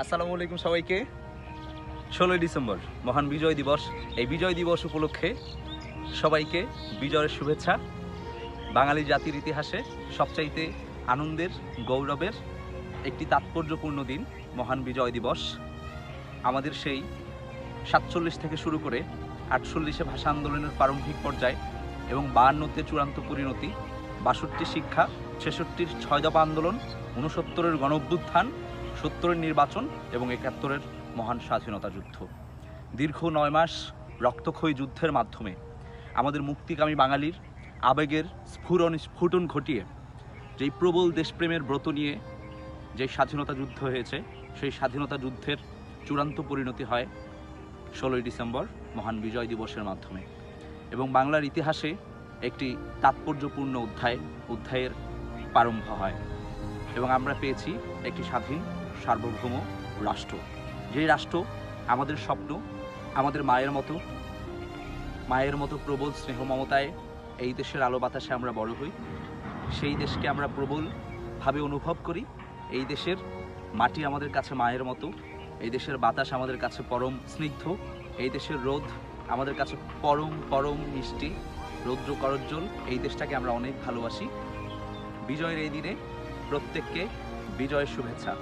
আসসালামু আলাইকুম সবাইকে। 16ই ডিসেম্বর মহান বিজয় দিবস। এই বিজয় দিবস উপলক্ষে সবাইকে বিজয়ের শুভেচ্ছা। বাঙালি জাতির ইতিহাসে সবচাইতে আনন্দের, গৌরবের একটি তাৎপর্যপূর্ণ দিন মহান বিজয় দিবস। আমাদের সেই 47 থেকে শুরু করে 48-এ ভাষা আন্দোলনের প্রারম্ভিক পর্যায় এবং 52-তে চূড়ান্ত পরিণতি, 62 শিক্ষা, 66-র 6 দফা আন্দোলন, 69-এর গণঅভ্যুত্থান, 70-এর নির্বাচন এবং 71-এর মহান স্বাধীনতা যুদ্ধ। দীর্ঘ 9 মাস রক্তক্ষয়ী যুদ্ধের মাধ্যমে আমাদের মুক্তিকামী বাঙালির আবেগের স্ফুটন ঘটিয়ে যেই প্রবল দেশপ্রেমের ব্রত নিয়ে যে স্বাধীনতা যুদ্ধ হয়েছে, সেই স্বাধীনতা যুদ্ধের চূড়ান্ত পরিণতি হয় 16ই ডিসেম্বর মহান বিজয় দিবসের মাধ্যমে। এবং বাংলার ইতিহাসে একটি তাৎপর্যপূর্ণ অধ্যায়ের প্রারম্ভ হয় এবং আমরা পেয়েছি একটি স্বাধীন সার্বভৌম রাষ্ট্র। যেই রাষ্ট্র আমাদের স্বপ্ন, আমাদের মায়ের মতো প্রবল স্নেহ মমতায় এই দেশের আলো বাতাসে আমরা বড় হই। সেই দেশকে আমরা প্রবলভাবে অনুভব করি। এই দেশের মাটি আমাদের কাছে মায়ের মতো, এই দেশের বাতাস আমাদের কাছে পরম স্নিগ্ধ, এই দেশের রোদ আমাদের কাছে পরম মিষ্টি, রৌদ্র করজ্জ্বল। এই দেশটাকে আমরা অনেক ভালোবাসি। বিজয়ের এই দিনে প্রত্যেককে বিজয়ের শুভেচ্ছা।